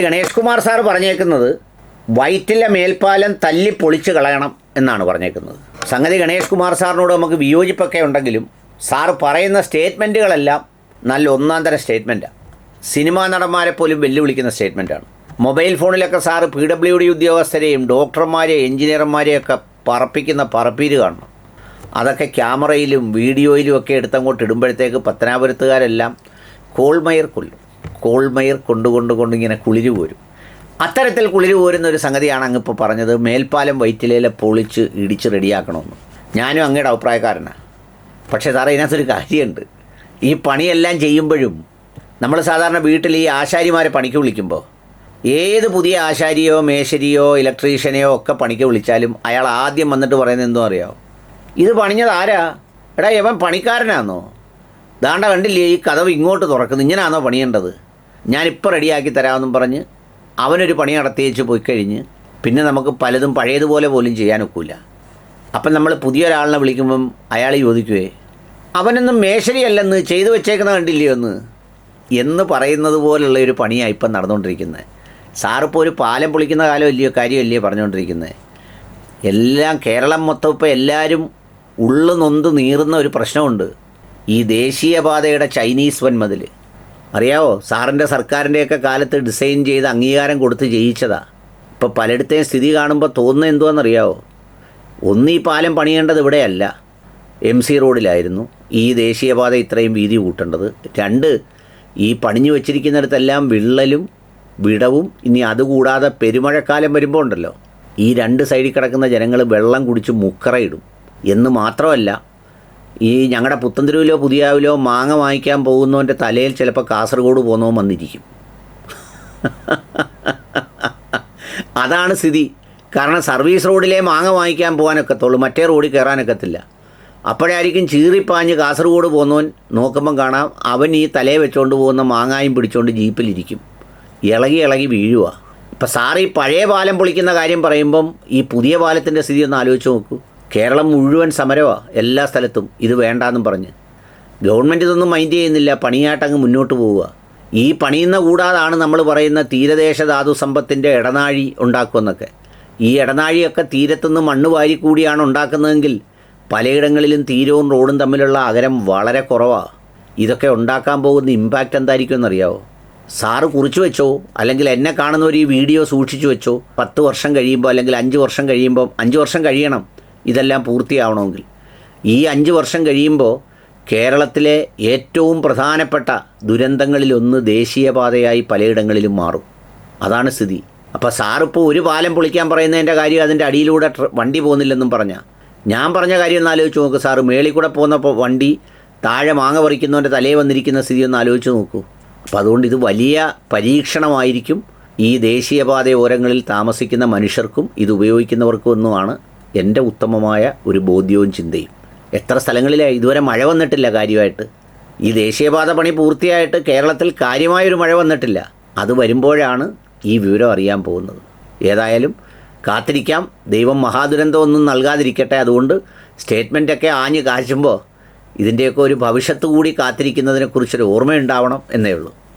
Ganesh Kumar sir പറഞ്ഞേക്കുന്നത് വൈറ്റിലെ മേൽപ്പാലം തല്ലി പൊളിച്ച് കളയണം എന്നാണ് പറഞ്ഞേക്കുന്നത്. സംഗതി ഗണേഷ് കുമാർ സാറിനോട് നമുക്ക് വിയോജിപ്പൊക്കെ ഉണ്ടെങ്കിലും സാറ് പറയുന്ന സ്റ്റേറ്റ്മെൻറ്റുകളെല്ലാം നല്ല ഒന്നാം തരം സ്റ്റേറ്റ്മെൻറ്റാണ്. സിനിമാ നടന്മാരെ പോലും വെല്ലുവിളിക്കുന്ന സ്റ്റേറ്റ്മെൻറ്റാണ്. മൊബൈൽ ഫോണിലൊക്കെ സാറ് PWD ഉദ്യോഗസ്ഥരെയും ഡോക്ടർമാരെയും എഞ്ചിനീയർമാരെയൊക്കെ പറപ്പിക്കുന്ന പറപ്പീര് കാണണം. അതൊക്കെ ക്യാമറയിലും വീഡിയോയിലും ഒക്കെ എടുത്തങ്ങോട്ട് ഇടുമ്പോഴത്തേക്ക് പത്തനാപുരത്തുകാരെല്ലാം കോൾമയർ കൊല്ലും. കോൾമയർ കൊണ്ടിങ്ങനെ കുളിര് പോരും. അത്തരത്തിൽ കുളിര് പോരുന്ന ഒരു സംഗതിയാണ് അങ്ങിപ്പോൾ പറഞ്ഞത്. മേൽപ്പാലം വൈറ്റിലയിലെ പൊളിച്ച് ഇടിച്ച് റെഡിയാക്കണമെന്ന്. ഞാനും അങ്ങയുടെ അഭിപ്രായക്കാരനാണ്. പക്ഷേ സാറേ, ഇതിനകത്തൊരു കാര്യമുണ്ട്. ഈ പണിയെല്ലാം ചെയ്യുമ്പോഴും നമ്മൾ സാധാരണ വീട്ടിൽ ഈ ആശാരിമാരെ പണിക്ക് വിളിക്കുമ്പോൾ ഏത് പുതിയ ആശാരിയോ മേശരിയോ ഇലക്ട്രീഷ്യനെയോ ഒക്കെ പണിക്ക് വിളിച്ചാലും അയാൾ ആദ്യം വന്നിട്ട് പറയുന്നത് എന്തോ അറിയാമോ? ഇത് പണിഞ്ഞത് ആരാ? എടാ, ഇവൻ പണിക്കാരനാണോ? ദാണ്ട കണ്ടില്ലേ, ഈ കതവ് ഇങ്ങോട്ട് തുറക്കുന്നു, ഇങ്ങനെയാണോ പണിയേണ്ടത്? ഞാനിപ്പോൾ റെഡിയാക്കി തരാമെന്നും പറഞ്ഞ് അവനൊരു പണി നടത്തിയേച്ച് പോയി കഴിഞ്ഞ് പിന്നെ നമുക്ക് പലതും പഴയതുപോലെ പോലും ചെയ്യാനൊക്കില്ല. അപ്പം നമ്മൾ പുതിയൊരാളിനെ വിളിക്കുമ്പം അയാൾ ചോദിക്കുവേ, അവനൊന്നും മേശരിയല്ലെന്ന് ചെയ്തു വെച്ചേക്കുന്നത് കണ്ടില്ലയോ എന്ന് പറയുന്നത് പോലുള്ള ഒരു പണിയാണ് ഇപ്പം നടന്നുകൊണ്ടിരിക്കുന്നത്. സാറിപ്പോൾ ഒരു പാലം പൊളിക്കുന്ന കാലമല്ലയോ കാര്യമല്ലയോ പറഞ്ഞുകൊണ്ടിരിക്കുന്നത്. എല്ലാം കേരളം മൊത്തം ഇപ്പോൾ എല്ലാവരും ഉള്ളു നൊന്ത് നീറുന്ന ഒരു പ്രശ്നമുണ്ട്. ഈ ദേശീയപാതയുടെ ചൈനീസ് വൻമതിൽ അറിയാവോ? സാറിൻ്റെ സർക്കാരിൻ്റെയൊക്കെ കാലത്ത് ഡിസൈൻ ചെയ്ത് അംഗീകാരം കൊടുത്ത് ജയിച്ചതാണ്. ഇപ്പോൾ പലയിടത്തെയും സ്ഥിതി കാണുമ്പോൾ തോന്നുന്നത് എന്തുവാണെന്നറിയാവോ? ഒന്ന്, ഈ പാലം പണിയേണ്ടത് ഇവിടെയല്ല, MC റോഡിലായിരുന്നു ഈ ദേശീയപാത ഇത്രയും വീതി കൂട്ടേണ്ടത്. 2, ഈ പണിഞ്ഞു വച്ചിരിക്കുന്നിടത്തെല്ലാം വിള്ളലും വിടവും. ഇനി അതുകൂടാതെ പെരുമഴക്കാലം വരുമ്പോൾ ഉണ്ടല്ലോ, ഈ 2 സൈഡിൽ കിടക്കുന്ന ജനങ്ങൾ വെള്ളം കുടിച്ച് മുക്കറയിടും. എന്ന് മാത്രമല്ല, ഈ ഞങ്ങളുടെ പുത്തൻതെരുവിലോ പുതിയാവിലോ മാങ്ങ വാങ്ങിക്കാൻ പോകുന്നവൻ്റെ തലയിൽ ചിലപ്പോൾ കാസർഗോഡ് പോകുന്നവൻ വന്നിരിക്കും. അതാണ് സ്ഥിതി. കാരണം സർവീസ് റോഡിലെ മാങ്ങ വാങ്ങിക്കാൻ പോകാനൊക്കത്തുള്ളൂ, മറ്റേ റോഡിൽ കയറാനൊക്കത്തില്ല. അപ്പോഴായിരിക്കും ചീറിപ്പാഞ്ഞ് കാസർഗോഡ് പോകുന്നവൻ നോക്കുമ്പം കാണാം അവൻ ഈ തലയെ വെച്ചുകൊണ്ട് പോകുന്ന മാങ്ങായും പിടിച്ചുകൊണ്ട് ജീപ്പിലിരിക്കും. ഇളകി വീഴുക. ഇപ്പം സാറ് ഈ പഴയ പാലം പൊളിക്കുന്ന കാര്യം പറയുമ്പം ഈ പുതിയ പാലത്തിൻ്റെ സ്ഥിതി ഒന്ന് ആലോചിച്ച് നോക്കൂ. കേരളം മുഴുവൻ സമരമാണ് എല്ലാ സ്ഥലത്തും, ഇത് വേണ്ടാന്നും പറഞ്ഞ്. ഗവൺമെൻറ് ഇതൊന്നും മൈൻഡ് ചെയ്യുന്നില്ല, പണിയായിട്ടങ്ങ് മുന്നോട്ട് പോവുക. ഈ പണിയുന്ന കൂടാതാണ് നമ്മൾ പറയുന്ന തീരദേശ ധാതു സമ്പത്തിൻ്റെ ഇടനാഴി ഉണ്ടാക്കുമെന്നൊക്കെ. ഈ ഇടനാഴിയൊക്കെ തീരത്തുനിന്ന് മണ്ണ് വാരിക്കൂടിയാണ് ഉണ്ടാക്കുന്നതെങ്കിൽ പലയിടങ്ങളിലും തീരവും റോഡും തമ്മിലുള്ള അകലം വളരെ കുറവാണ്. ഇതൊക്കെ ഉണ്ടാക്കാൻ പോകുന്ന ഇമ്പാക്റ്റ് എന്തായിരിക്കും എന്നറിയാവോ? സാറ് കുറിച്ച് വെച്ചോ, അല്ലെങ്കിൽ എന്നെ കാണുന്നവർ ഈ വീഡിയോ സൂക്ഷിച്ചു വെച്ചോ. 10 വർഷം കഴിയുമ്പോൾ അല്ലെങ്കിൽ 5 വർഷം കഴിയുമ്പം, 5 വർഷം കഴിയണം ഇതെല്ലാം പൂർത്തിയാവണമെങ്കിൽ. ഈ 5 വർഷം കഴിയുമ്പോൾ കേരളത്തിലെ ഏറ്റവും പ്രധാനപ്പെട്ട ദുരന്തങ്ങളിലൊന്ന് ദേശീയപാതയായി പലയിടങ്ങളിലും മാറും. അതാണ് സ്ഥിതി. അപ്പോൾ സാറിപ്പോൾ ഒരു പാലം പൊളിക്കാൻ പറയുന്നതിൻ്റെ കാര്യം അതിൻ്റെ അടിയിലൂടെ വണ്ടി പോകുന്നില്ലെന്നും പറഞ്ഞാൽ, ഞാൻ പറഞ്ഞ കാര്യം ഒന്ന് ആലോചിച്ച് നോക്ക്. സാറ് മേളിൽ കൂടെ പോകുന്ന വണ്ടി താഴെ മാങ്ങ പറിക്കുന്നവൻ്റെ തലയിൽ വന്നിരിക്കുന്ന സ്ഥിതി ഒന്ന് ആലോചിച്ച് നോക്കൂ. അപ്പോൾ അതുകൊണ്ട് ഇത് വലിയ പരീക്ഷണമായിരിക്കും ഈ ദേശീയപാതയോരങ്ങളിൽ താമസിക്കുന്ന മനുഷ്യർക്കും ഇത് ഉപയോഗിക്കുന്നവർക്കും ഒന്നുമാണ് എൻ്റെ ഉത്തമമായ ഒരു ബോധ്യവും ചിന്തയും. എത്ര സ്ഥലങ്ങളിലാണ് ഇതുവരെ മഴ വന്നിട്ടില്ല കാര്യമായിട്ട്. ഈ ദേശീയപാത പണി പൂർത്തിയായിട്ട് കേരളത്തിൽ കാര്യമായൊരു മഴ വന്നിട്ടില്ല. അത് വരുമ്പോഴാണ് ഈ വിവരം അറിയാൻ പോകുന്നത്. ഏതായാലും കാത്തിരിക്കാം. ദൈവം മഹാദുരന്തമൊന്നും നൽകാതിരിക്കട്ടെ. അതുകൊണ്ട് സ്റ്റേറ്റ്മെൻറ്റൊക്കെ ആഞ്ഞ് കാശുമ്പോൾ ഇതിൻ്റെയൊക്കെ ഒരു ഭവിഷ്യത്ത് കൂടി കാത്തിരിക്കുന്നതിനെക്കുറിച്ചൊരു ഓർമ്മയുണ്ടാവണം എന്നേ ഉള്ളൂ.